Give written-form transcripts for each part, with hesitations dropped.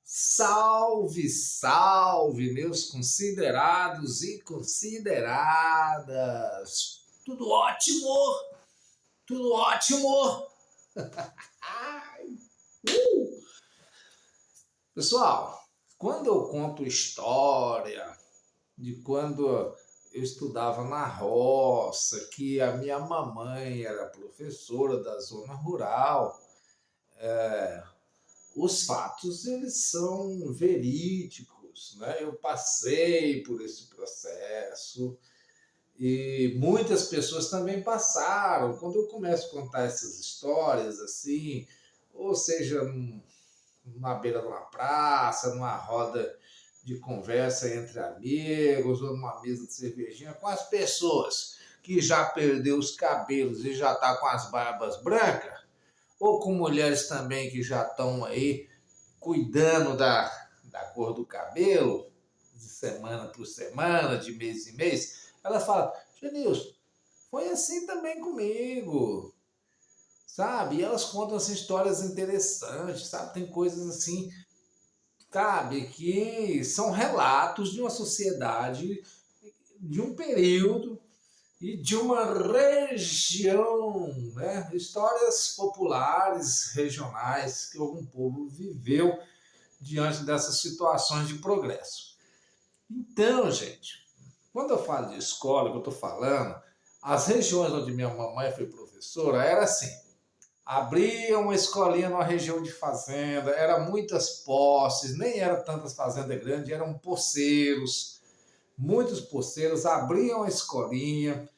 Salve, salve, meus considerados e consideradas. Tudo ótimo? Tudo ótimo? Ai, Pessoal, quando eu conto história de quando eu estudava na roça, que a minha mamãe era professora da zona rural, os fatos eles são verídicos, né? Eu passei por esse processo e muitas pessoas também passaram. Quando eu começo a contar essas histórias assim, ou seja, na beira de uma praça, numa roda de conversa entre amigos, ou numa mesa de cervejinha com as pessoas que já perdeu os cabelos e já tá com as barbas brancas, ou com mulheres também que já estão aí cuidando da cor do cabelo, de semana por semana, de mês em mês, ela fala, Genilson, foi assim também comigo, sabe? E elas contam assim, histórias interessantes, sabe? Tem coisas assim, sabe, que são relatos de uma sociedade, de um período e de uma região, né? Histórias populares, regionais, que algum povo viveu diante dessas situações de progresso. Então, gente, quando eu falo de escola, que eu estou falando, as regiões onde minha mamãe foi professora era assim, abria uma escolinha numa região de fazenda, eram muitas posses, nem eram tantas fazendas grandes, eram poceiros, muitos poceiros, abriam a escolinha,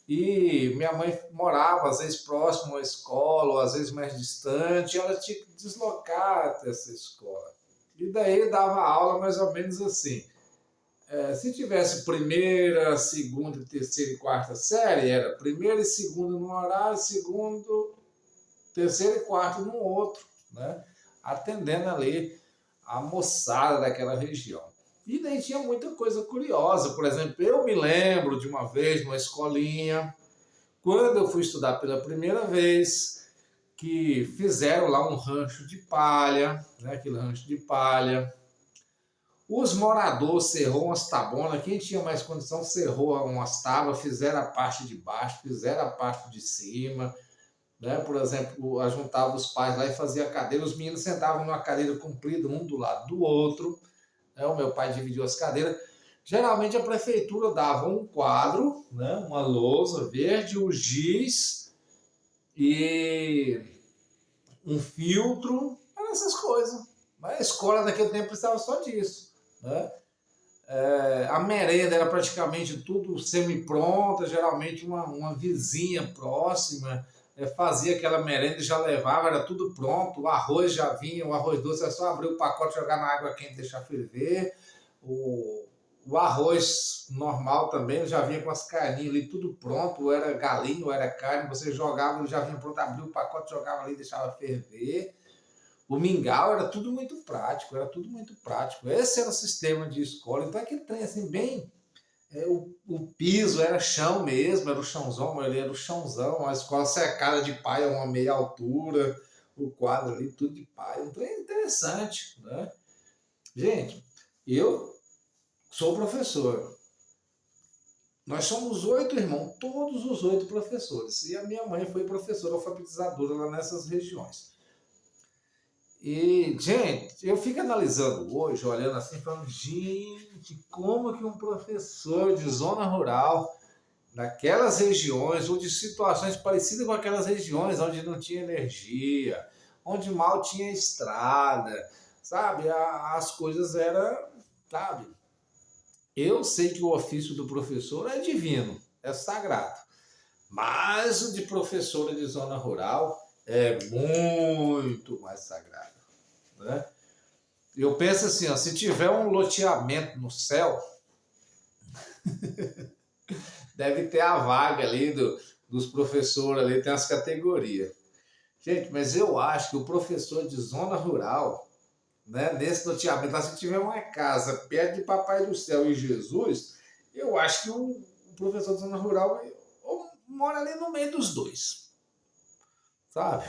e minha mãe morava, às vezes, próximo à escola, ou às vezes mais distante, e ela tinha que deslocar até essa escola. E daí dava aula mais ou menos assim. Se tivesse primeira, segunda, terceira e quarta série, era primeira e segunda num horário, segundo, terceira e quarta no outro, né? Atendendo ali a moçada daquela região. E daí tinha muita coisa curiosa. Por exemplo, eu me lembro de uma vez numa escolinha, quando eu fui estudar pela primeira vez, que fizeram lá um rancho de palha, né? Aquele rancho de palha. Os moradores cerrou umas tabonas, quem tinha mais condição cerrou umas tábuas, fizeram a parte de baixo, fizeram a parte de cima, né? Por exemplo, juntava os pais lá e fazia a cadeira, os meninos sentavam numa cadeira comprida, um do lado do outro, né? O meu pai dividiu as cadeiras. Geralmente a prefeitura dava um quadro, né? Uma lousa verde, o giz e um filtro, eram essas coisas. Mas a escola naquele tempo precisava só disso, né? A merenda era praticamente tudo semi-pronta, geralmente uma vizinha próxima fazia aquela merenda e já levava, era tudo pronto, o arroz já vinha, o arroz doce, era só abrir o pacote, jogar na água quente e deixar ferver, o arroz normal também já vinha com as carninhas ali, tudo pronto, ou era galinha, ou era carne, você jogava, ele já vinha pronto, abria o pacote, jogava ali e deixava ferver. O mingau era tudo muito prático, era tudo muito prático. Esse era o sistema de escola. Então aquele trem assim, bem. O piso era chão mesmo, era o chãozão, ele era o chãozão, a escola cercada de palha, uma meia altura, o quadro ali, tudo de palha. Um trem interessante, né? Gente, eu sou professor. Nós somos 8 irmãos, todos os 8 professores. E a minha mãe foi professora alfabetizadora lá nessas regiões. E, gente, eu fico analisando hoje, olhando assim, falando, gente, como que um professor de zona rural, naquelas regiões, ou de situações parecidas com aquelas regiões, onde não tinha energia, onde mal tinha estrada, sabe? As coisas eram, sabe? Eu sei que o ofício do professor é divino, é sagrado, mas o de professora de zona rural é muito mais sagrado, né? Eu penso assim, ó, se tiver um loteamento no céu, deve ter a vaga ali dos professores ali, tem as categorias. Gente, mas eu acho que o professor de zona rural, né, nesse loteamento, lá, se tiver uma casa perto de Papai do Céu e Jesus, eu acho que o professor de zona rural mora ali no meio dos dois, sabe?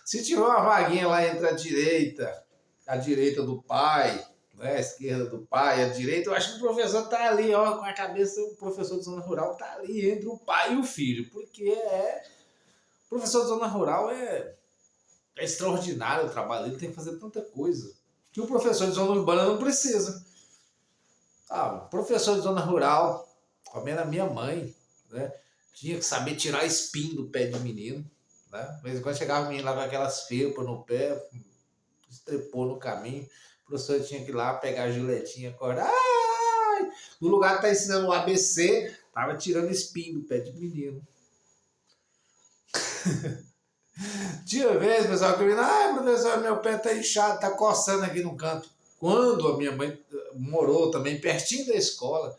Se tiver uma vaguinha lá entre a direita, à direita do pai, né? À esquerda do pai, à direita. Eu acho que o professor está ali, ó, com a cabeça, o professor de zona rural está ali entre o pai e o filho, porque o professor de zona rural é extraordinário o trabalho, ele tem que fazer tanta coisa que o professor de zona urbana não precisa. Ah, professor de zona rural, como era minha mãe, né? Tinha que saber tirar espinho do pé de menino, né? De vez em quando chegava o menino lá com aquelas felpas no pé, estrepou no caminho, o professor tinha que ir lá pegar a giletinha, acordar. Ai! No lugar que tá ensinando o ABC, tava tirando espinho do pé de menino. Tinha vez, pessoal, que eu ai, professor, meu pé tá inchado, tá coçando aqui no canto. Quando a minha mãe morou também pertinho da escola,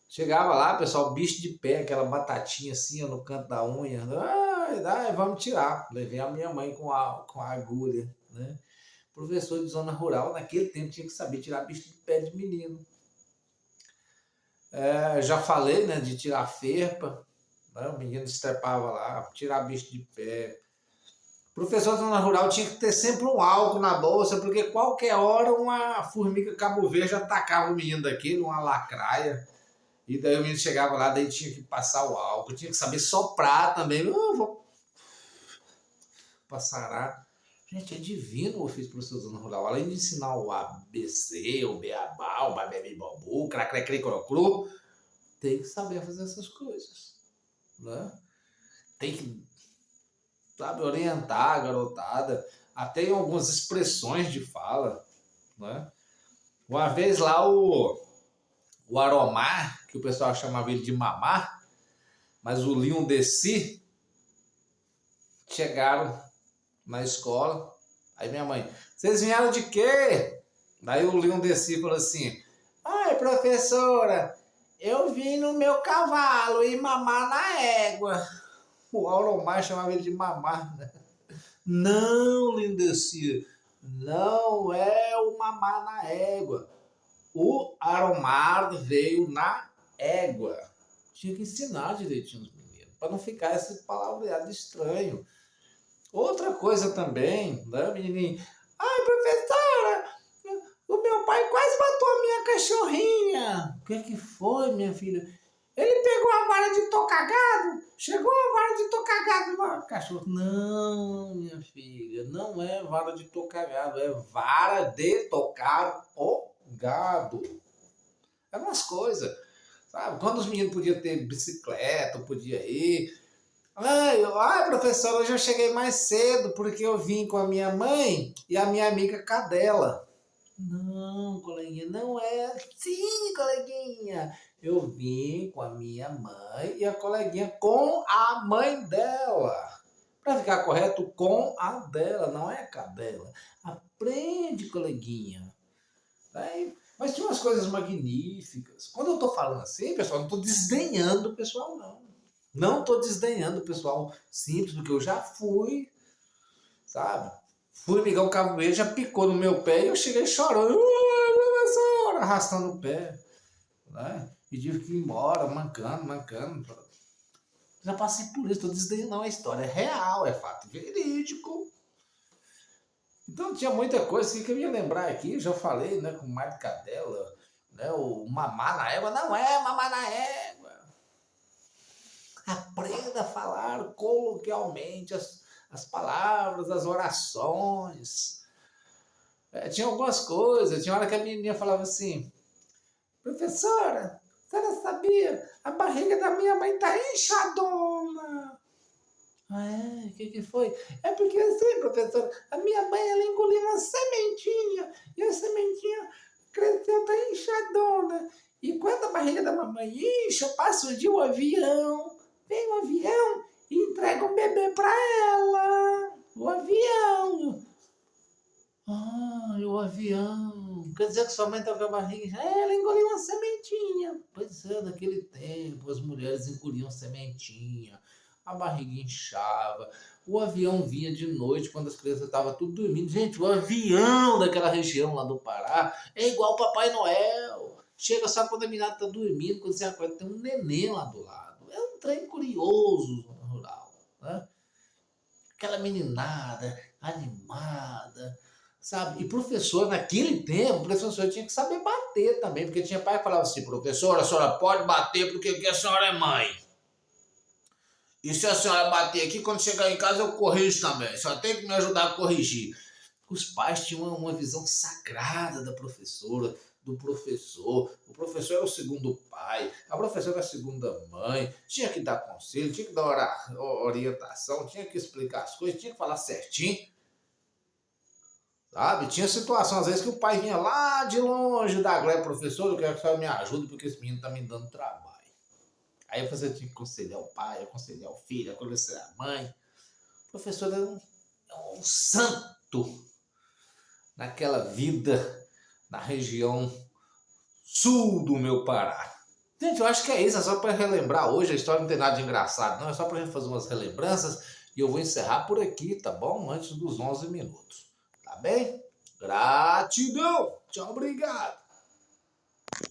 chegava lá, pessoal, bicho de pé, aquela batatinha assim ó, no canto da unha. Ai, ai, vamos tirar. Levei a minha mãe com a agulha, né? Professor de zona rural, naquele tempo tinha que saber tirar bicho de pé de menino. Já falei, né, de tirar ferpa, né? O menino estrepava lá, tirar bicho de pé. Professor de zona rural tinha que ter sempre um álcool na bolsa, porque qualquer hora uma formiga cabo verde atacava o menino daquele, uma lacraia. E daí o menino chegava lá, daí tinha que passar o álcool, tinha que saber soprar também. Vou passar. Gente, é divino o ofício de professor de zona rural. Além de ensinar o ABC, o beabá, o babebi babu, cracrecri crocru, tem que saber fazer essas coisas, né? Tem que, sabe, orientar a garotada, até em algumas expressões de fala, né? Uma vez lá o Aromar, que o pessoal chamava ele de Mamar, mas o Leon Desi, chegaram na escola, aí minha mãe, vocês vieram de quê? Daí o Leon Desi falou assim, ai professora, eu vim no meu cavalo e mamar na égua. O Aromar chamava ele de Mamar, né? Não, Lindeci, não é o mamar na égua. O Aromar veio na égua. Tinha que ensinar direitinho os meninos, para não ficar esse palavreado estranho. Outra coisa também, né, menininho? Ai, professora, o meu pai quase matou a minha cachorrinha. O que foi, minha filha? Ele pegou a vara de tocar gado, chegou a vara de tocar gado no cachorro. Não, minha filha, não é vara de tocar gado, é vara de tocar o gado. É umas coisas, sabe? Quando os meninos podiam ter bicicleta, podia ir. Ai, professor, hoje eu cheguei mais cedo porque eu vim com a minha mãe e a minha amiga Cadela. Não, coleguinha, não é. Sim, coleguinha. Eu vim com a minha mãe e a coleguinha com a mãe dela. Para ficar correto, com a dela, não é a cadela. Aprende, coleguinha. Aí, mas tinha umas coisas magníficas. Quando eu estou falando assim, pessoal, não estou desdenhando o pessoal, não. Não estou desdenhando o pessoal simples, porque eu já fui, sabe? Fui ligar o cabo verde, já picou no meu pé e eu cheguei chorando, professor, arrastando o pé, né? E tive que ir embora, mancando, mancando. Já passei por isso, estou desdenhando a história. É real, é fato verídico. Então tinha muita coisa que eu ia lembrar aqui, já falei, né, com o Mário Cadela, né, o mamar na égua, não é mamar na égua. Aprenda a falar coloquialmente as palavras, as orações. Tinha algumas coisas, tinha hora que a menininha falava assim, professora, você não sabia? A barriga da minha mãe tá inchadona. Ah, é? O que foi? É porque assim, professora, a minha mãe ela engoliu uma sementinha e a sementinha cresceu, tá inchadona. E quando a barriga da mamãe incha, passa o dia o avião, vem o avião e entrega um bebê pra ela. O avião. Ah, o avião. Quer dizer que sua mãe tá com a barriga. Ela engoliu uma sementinha. Pois é, naquele tempo as mulheres engoliam sementinha. A barriga inchava. O avião vinha de noite quando as crianças estavam tudo dormindo. Gente, o avião daquela região lá do Pará é igual o Papai Noel. Chega só quando a menina tá dormindo, quando você acorda, tem um neném lá do lado. É um trem curioso rural, né? Aquela meninada animada, sabe? E professor, naquele tempo, o professor tinha que saber bater também, porque tinha pai que falava assim, professora, a senhora pode bater porque aqui a senhora é mãe. E se a senhora bater aqui, quando chegar em casa eu corrijo também. A senhora tem que me ajudar a corrigir. Os pais tinham uma visão sagrada da professora, do professor. O professor era o segundo pai, a professora era a segunda mãe. Tinha que dar conselho, tinha que dar orientação, tinha que explicar as coisas, tinha que falar certinho. Sabe? Tinha situação, às vezes, que o pai vinha lá de longe da glória, professor, eu quero que a senhora me ajude porque esse menino está me dando trabalho. Aí a professora tinha que aconselhar o pai, aconselhar o filho, aconselhar a mãe. O professor era um santo naquela vida na região sul do meu Pará. Gente, eu acho que é isso, é só para relembrar hoje, a história não tem nada de engraçado, não, é só para a gente fazer umas relembranças e eu vou encerrar por aqui, tá bom? Antes dos 11 minutos, tá bem? Gratidão! Tchau, obrigado!